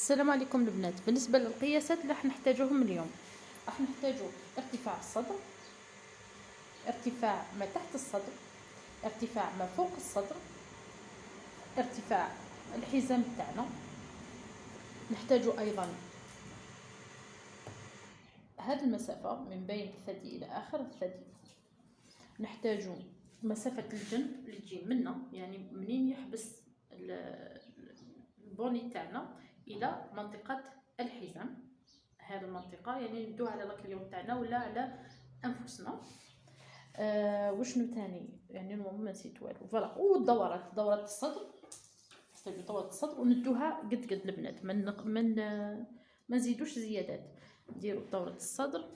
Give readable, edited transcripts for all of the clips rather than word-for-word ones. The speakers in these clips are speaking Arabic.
السلام عليكم البنات. بالنسبة للقياسات اللي راح نحتاجوهم اليوم، راح نحتاجو ارتفاع الصدر، ارتفاع ما تحت الصدر، ارتفاع ما فوق الصدر، ارتفاع الحزام تاعنا. نحتاجو ايضا هذه المسافة من بين الثدي الى اخر الثدي. نحتاجو مسافة الجنب اللي تجي منا، يعني منين يحبس البوني تاعنا الى منطقة الحزام. هذه المنطقة يعني ندوها على الكليون تاعنا ولا على انفسنا. وشنو تاني يعني المهم نسيت والو. فوالا، دورات الصدر، دورة الصدر وندوها قد البنات، ما نزيدوش زيادات. نديرو دورة الصدر،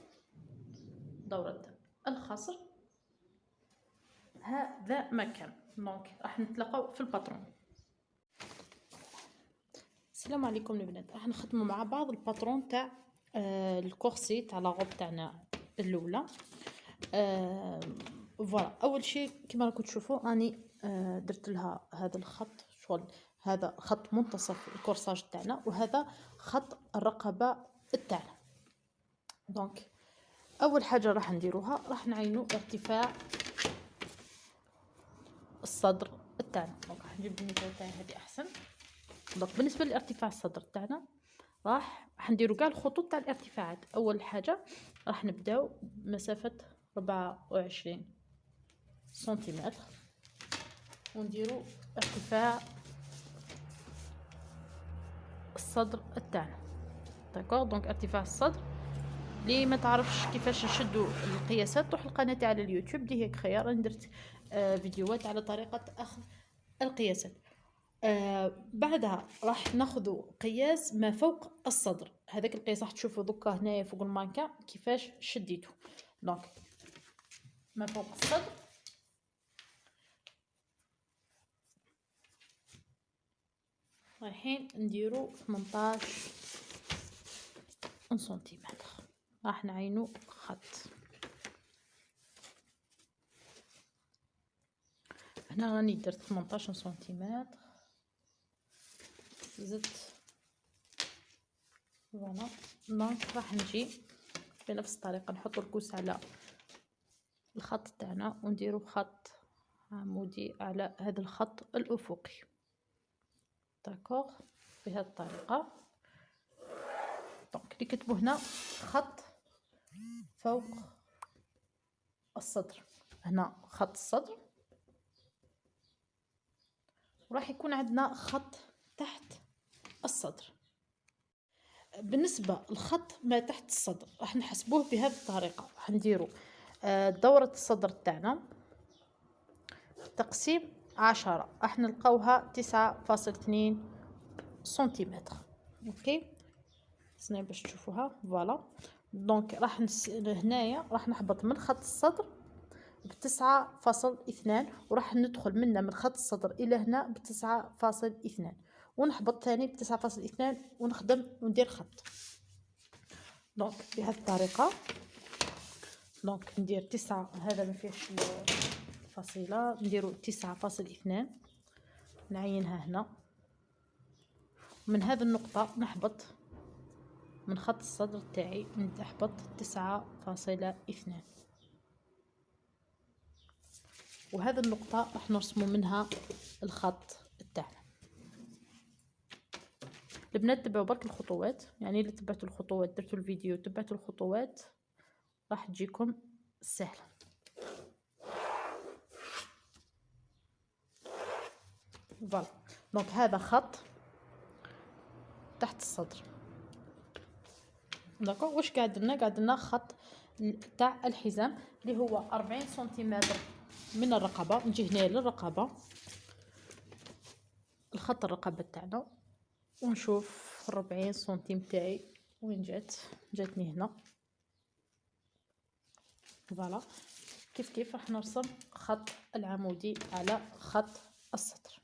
دورة الخصر. هذا مكان. دونك راح نتلاقاو في الباترون. السلام عليكم البنات. راح نخدموا مع بعض الباترون تاع الكورسي تاع لاغوب تاعنا الاولى. فوالا، اول شيء كما راكم تشوفوا راني درت لها هذا الخط، شغل هذا خط منتصف الكورساج تاعنا وهذا خط الرقبه تاعنا. دونك اول حاجه راح نديروها، راح نعينوا ارتفاع الصدر تاعنا. دونك راح نجيب الميزان تاعي هذه احسن. دونك بالنسبه لارتفاع الصدر تاعنا راح نديروا كاع الخطوط تاع الارتفاعات. اول حاجه راح نبداو بمسافه 24 سنتيمتر ونديروا ارتفاع الصدر تاعنا. داكوغ. دونك ارتفاع الصدر، اللي ما تعرفش كيفاش نشدوا القياسات روح القناه تاع على اليوتيوب دي هيك خيار. راني درت فيديوهات على طريقه اخذ القياسات. بعدها راح ناخذ قياس ما فوق الصدر. هذاك القياس راح تشوفوا دوكا هنايا فوق المانكا كيفاش شديته. دونك ما فوق الصدر رايحين نديرو 18 سنتيمتر. راح نعينو خط. هنا راني درت 18 سنتيمتر، زدت فوالا. دونك راح نجي بنفس الطريقه نحط الكوس على الخط تاعنا ونديرو خط عمودي على هذا الخط الافقي. داكوغ. بهذه الطريقه. دونك اللي كتبوا هنا خط فوق الصدر، هنا خط الصدر، وراح يكون عندنا خط تحت الصدر. بالنسبه للخط ما تحت الصدر راح نحسبوه بهذه الطريقه. راح نديرو دورة الصدر تاعنا تقسيم 10 راح نلقاوها 9.2 سنتيمتر. اوكي سناي باش تشوفوها. فوالا. دونك راح هنايا راح نحبط من خط الصدر ب9.2 وراح ندخل منا من خط الصدر الى هنا ب9.2 ونحبط ثاني ب9.2 ونخدم وندير خط. دونك بهذه الطريقه. دونك ندير 9، هذا ما فيهش الفصيله، نديرو 9.2 نعينها هنا. من هذه النقطه نحبط من خط الصدر تاعي نحبط 9.2 وهذه النقطة راح نرسمو منها الخط تاعنا. البنات تبعوا برك الخطوات، يعني اللي تبعتوا الخطوات درتوا الفيديو تبعتوا الخطوات راح تجيكم سهلة. فوالا. دونك هذا خط تحت الصدر. داكوغ. واش قاعد لنا خط تاع الحزام اللي هو 40 سنتيمتر من الرقبه. نجي هنا للرقبه، الخط الرقبه تاعنا ونشوف 40 سنتيم تاعي وين جاتني هنا. فوالا. كيف راح نرسم خط العمودي على خط السطر.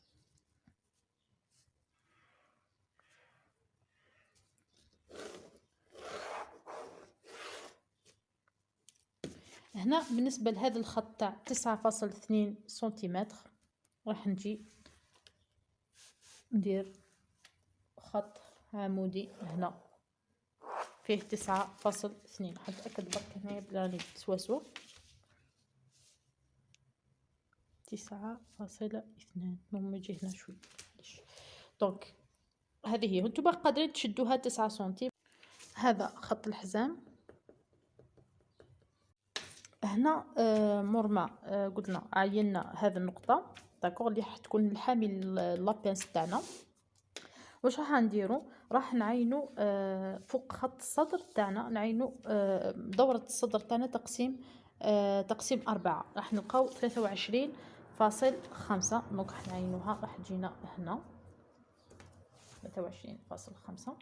هنا بالنسبه لهذا الخط تاع 9.2 سنتيمتر راح نجي ندير خط عمودي هنا فيه 9.2. حنتأكد برك هنايا بلاني سواسو 9.2. المهم يجي هنا شوي. دونك هذه هي، نتوما قادرين تشدوها 9 سنتيم. هذا خط الحزام هنا. مورما قلنا عينا هذه النقطه داكوغ اللي راح تكون الحامل لابينس تاعنا. واش راح نديرو؟ راح نعينو فوق خط الصدر تاعنا، نعينو دورة الصدر تاعنا تقسيم 4. راح نلقاو 23.5. دونك راح نعينوها، راح تجينا هنا 23.5.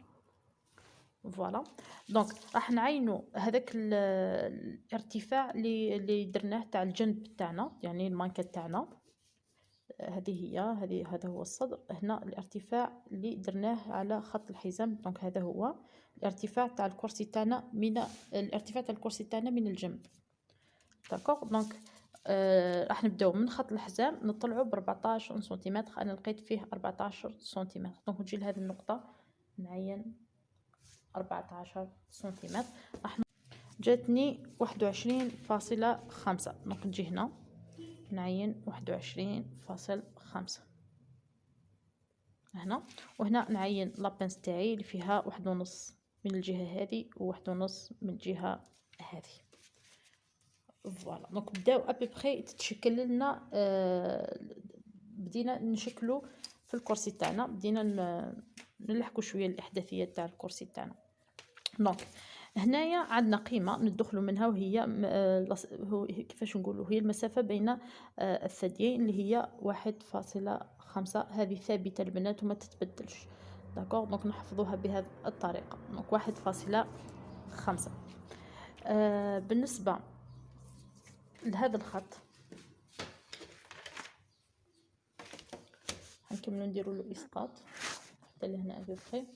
فوالا. دونك راح نعينو هذاك الارتفاع اللي درناه تاع الجنب تاعنا، يعني المانكات تاعنا. هذه هي، هذا هو الصدر. هنا الارتفاع اللي درناه على خط الحزام. دونك هذا هو الارتفاع تاع الكرسي تاعنا من الجنب. داكوغ. دونك راح نبداو من خط الحزام نطلعوا ب 14 سنتيمتر. انا لقيت فيه 14 سنتيمتر. دونك نجي لهذه النقطه نعين 14 سنتيمتر. راح جاتني 21.5. دونك نجي هنا نعين 21.5 هنا. وهنا نعين لابنس تاعي اللي فيها 1.5 من الجهه هذه و1.5 من الجهه هذه. فوالا. دونك بداو ابيبخي تتشكل لنا. بدينا نشكلو في الكرسي تاعنا، بدينا نلحقوا شويه الاحداثيات تاع الكرسي تاعنا. دونك هنايا عندنا قيمه ندخلوا منها، وهي كيفاش نقولوا، هي المسافه بين الثديين اللي هي 1.5. هذه ثابته البنات وما تتبدلش. داكوغ. دونك نحفظوها بهذه الطريقه. دونك 1.5. بالنسبه لهذا الخط حنكملوا نديروا له اسقاط حتى لهنا ابيبخي.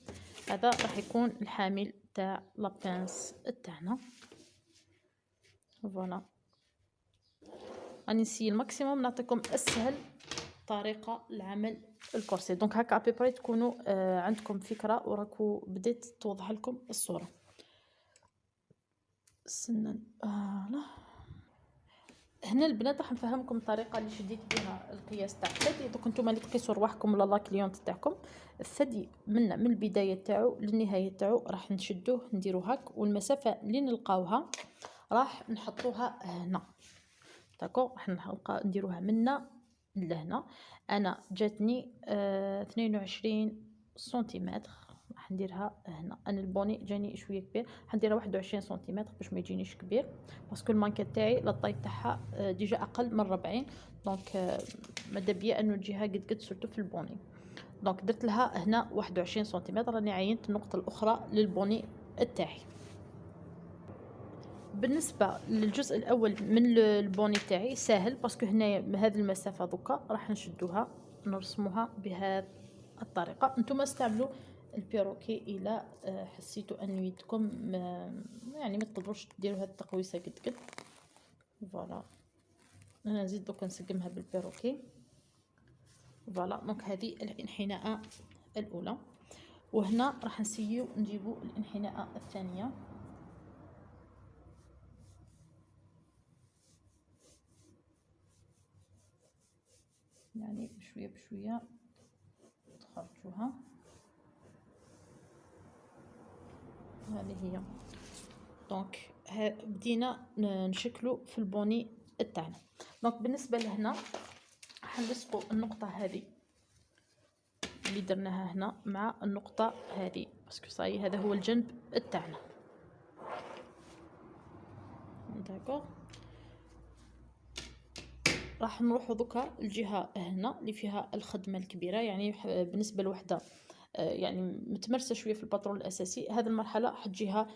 هذا راح يكون الحامل تاع لابانس تاعنا. فوالا. راني نسيي الماكسيموم نعطيكم اسهل طريقه لعمل الكرسي. دونك هكا ابيبري تكونوا عندكم فكره وراكو بديت توضح لكم الصوره. سنن هنا البنات راح نفهمكم الطريقه اللي شديت بها القياس تاع الثدي. دوك نتوما اللي تقيسوا رواحكم ولا لا كليونت تاعكم، الثدي من البدايه تاعو للنهايه تاعو راح نشدوه نديرو هاك، والمسافه اللي نلقاوها راح نحطوها هنا. داكوغ. راح نديروها منا لهنا. انا جاتني 22 سنتيمتر. راح نديرها هنا. انا البوني جاني شويه كبير، حنديرها 21 سنتيمتر باش ما يجينيش كبير، باسكو المانكه تاعي لاطاي تاعها ديجا اقل من 40. دونك ماذا بيا انه تجيها قد سورتو في البوني. دونك درت لها هنا 21 سنتيمتر. راني عينت النقطه الاخرى للبوني تاعي. بالنسبه للجزء الاول من البوني تاعي ساهل، باسكو هنايا هذه المسافه دوكا راح نشدوها نرسموها بهذه الطريقه. نتوما استعملوا البيروكي الى حسيتوا ان يدكم يعني ما تقدروش ديروا هذه التقويسه قد. فوالا. انا نزيد دوكا نسقمها بالبيروكي. فوالا. دونك هذه الانحناء الاولى، وهنا راح نسيو نجيبوا الانحناء الثانيه. يعني بشويه بشويه تخرجوها. هذه هي. دونك بدينا نشكلوا في البوني تاعنا. دونك بالنسبه لهنا حنلصقوا النقطه هذه اللي درناها هنا مع النقطه هذه، باسكو صاي هذا هو الجنب تاعنا. داكوغ. راح نروحوا دوكا الجهه هنا اللي فيها الخدمه الكبيره، يعني بالنسبه لوحده يعني متمرسه شويه في الباترون الاساسي. هذه المرحله حتجيها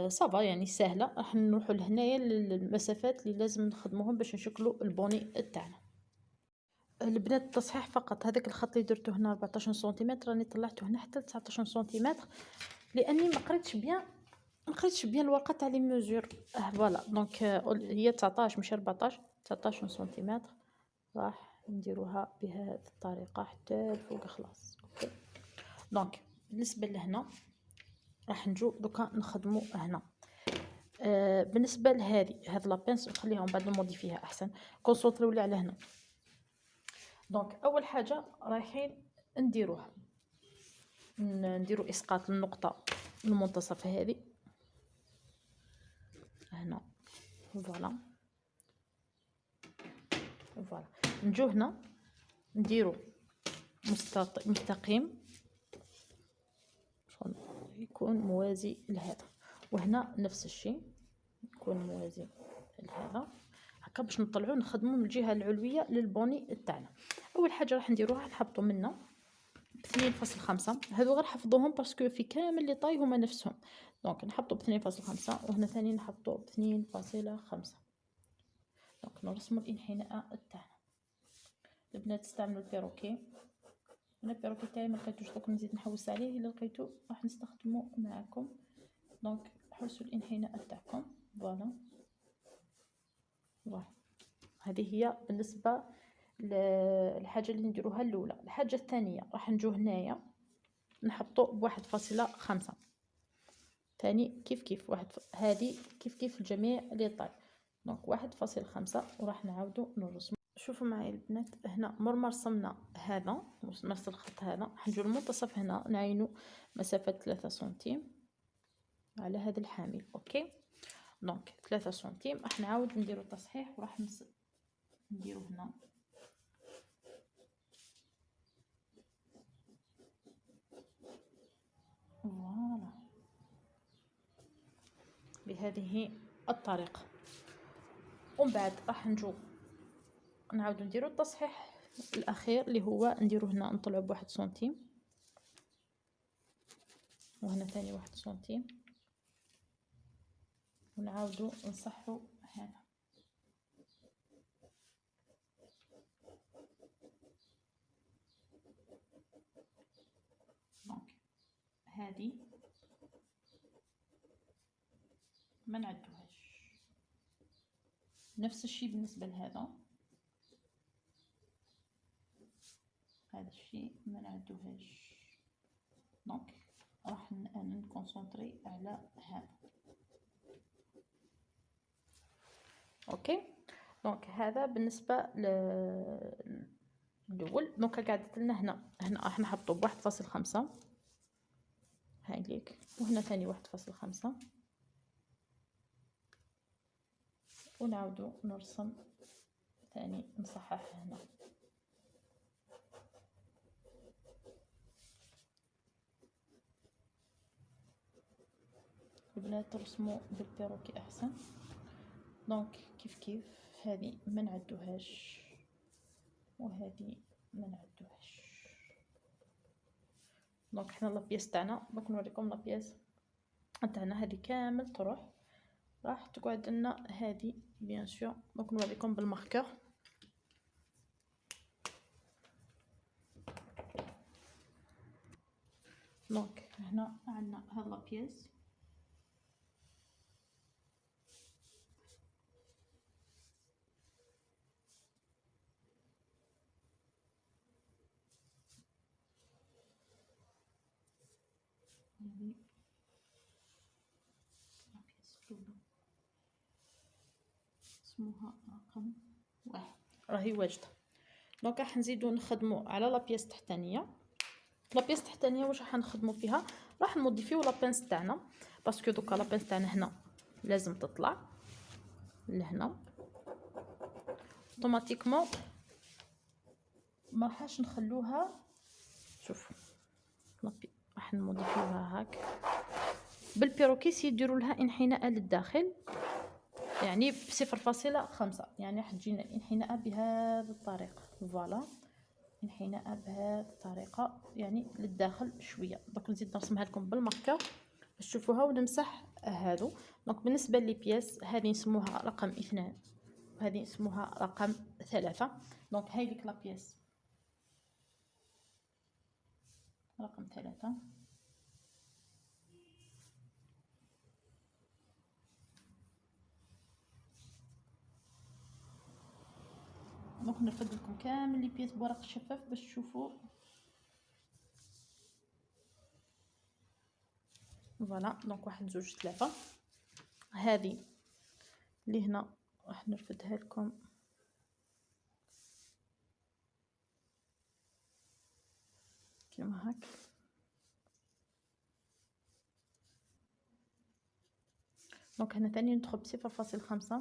صافا يعني سهله. راح نروحوا لهنايا للمسافات اللي لازم نخدموهم باش نشكلوا البوني تاعنا. البنات التصحيح فقط، هذاك الخط اللي درته هنا 14 سنتيمتر راني طلعته هنا حتى 19 سنتيمتر، لاني ما قريتش بيان الورقه تاع لي ميزور. فوالا. دونك هي 19 مش 14، 19 سنتيمتر. راح نديروها بهذه الطريقه حتى الفوق. خلاص. اوكي. دونك بالنسبه لهنا راح نجو دوكا نخدمو هنا. بالنسبه هاد لابينس نخليها ومن بعد نموديفيها احسن. كونسونطريو لي على هنا. دونك اول حاجه رايحين نديروها، نديرو اسقاط النقطه المنتصف هذه هنا. فوالا فوالا. نجو هنا نديرو مستقيم يكون موازي لهذا، وهنا نفس الشيء يكون موازي لهذا هكا باش نطلعو نخدمو من الجهه العلويه للبوني تاعنا. اول حاجه راح نديروها نحطو منا 2.5. هذو غير حفظوهم باسكو في كامل لي طاي هما نفسهم. دونك نحطو ب2.5 وهنا ثاني نحطو ب2.5. دونك نرسمو الانحناء تاعنا. البنات استعملوا البيروكي. انا البيروكي تاعي ما لقيتوش، دوك نزيد نحوس عليه. الا لقيتو راح نستخدمه معكم. دونك حرصوا الانحناء تاعكم. فوالا فوالا. هذه هي بالنسبه للحاجه اللي نديروها الاولى. الحاجه الثانيه راح نجو هنايا نحطو ب1.5. ثاني كيف واحد هذه كيف الجميع لي طاي. دونك 1.5 وراح نعاودو نرسم. شوفوا معايا البنات هنا مرمى رسمنا هذا نفس الخط هذا. راح نجو المنتصف هنا نعينو مسافه 3 سنتيم على هذا الحامل. اوكي دونك 3 سنتيم. راح نعاود نديرو تصحيح وراح نديرو هنا فوالا بهذه الطريقه. ومن بعد راح نجو نعاودو نديرو التصحيح الاخير اللي هو نديرو هنا نطلعو ب1 سنتيم وهنا ثاني 1 سنتيم ونعاودو نصحو هنا. دونك هذه ما نعدوهاش. نفس الشيء بالنسبه لهذا. هذا الشيء ما نعدوهاش. دونك راح نكونسونطري على هذا. اوكي دونك هذا بالنسبه الاول. دونك قعدت لنا هنا راح نحطو ب1.5 هاي ليك، وهنا ثاني 1.5 ونعاودو نرسم ثاني نصحح هنا. البنات ترسموا بالبيروكي احسن. دونك كيف هذه ما نعدوهاش وهذه ما نعدوهاش. دونك حنا لابياس تاعنا دوك نوريكم لابياس تاعنا هذه كامل تروح راح تقعد لنا هذه بيان سور. دونك نوريكم بالماركر. دونك هنا عندنا هاد لابياس هذه لابياس الاولى اسمها رقم 1 راهي واجده. دونك راح نزيدو نخدمو على لابياس التحتانيه. لابياس التحتانيه واش راح نخدمو فيها؟ راح نموديفيو لابينس تاعنا باسكو دوكا لابينس تاعنا هنا لازم تطلع لهنا اوتوماتيكمون. ما راحش نخلوها. شوفوا راح نموديفيوها هاك بالبيروكي. يديروا لها انحناء للداخل يعني ب0.5 يعني راح تجينا الانحناء بهذه الطريقه. فوالا انحناء بهذه الطريقه يعني للداخل شويه. دوك نزيد نرسمها لكم بالماركر باش تشوفوها ونمسح هادو. دونك بالنسبه لي بياس هذه نسموها رقم 2 وهذه نسموها رقم 3. دونك هاي ديك لابياس رقم 3. دونك نرفد لكم كامل لي بياس بورق الشفاف باش تشوفوا. فوالا. دونك 1 2 3. هذه اللي هنا راح نرفدها لكم كيما هاك. دونك هنا ثاني ندخل ب0.5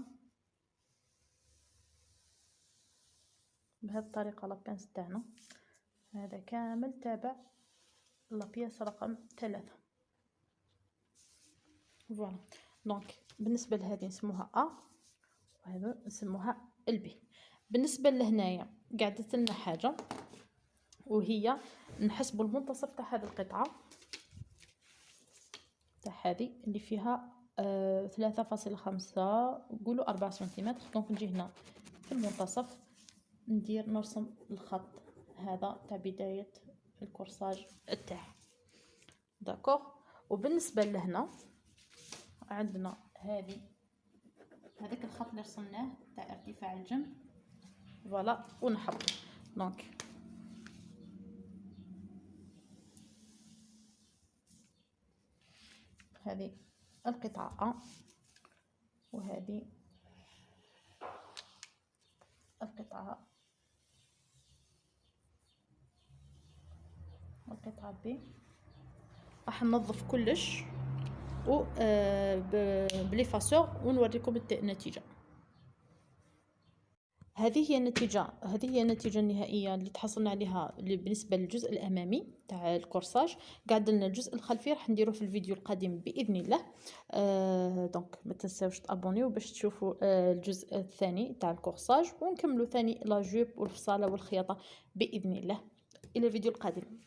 بهذه الطريقه لابانس تاعنا. هذا كامل تابع لابياس رقم 3. فوالا. دونك بالنسبه لهذه نسموها ا، وهذا نسموها البي. بالنسبه لهنايا قعدت لنا حاجه، وهي نحسبوا المنتصف تاع هذه القطعه تاع هذه اللي فيها 3.5 نقولوا 4 سنتيمتر. دونك نجي هنا في المنتصف نرسم الخط هذا تاع بدايه الكورساج تاعي. داكوغ. وبالنسبه لهنا عندنا هذاك الخط اللي رسمناه تاع ارتفاع الجنب. فوالا. ونحط دونك هذه القطعه ا، وهذه القطعه ب. راح ننظف كلش و بلي فاسور ونوريكم النتيجه. هذه هي النتيجه النهائيه اللي تحصلنا عليها بالنسبه للجزء الامامي تاع الكورساج. قاعد لنا الجزء الخلفي راح نديروه في الفيديو القادم باذن الله. دونك ما تنساوش تابونيو باش تشوفوا الجزء الثاني تاع الكورساج، ونكملوا ثاني لا جوب والفصاله والخياطه باذن الله. الى الفيديو القادم.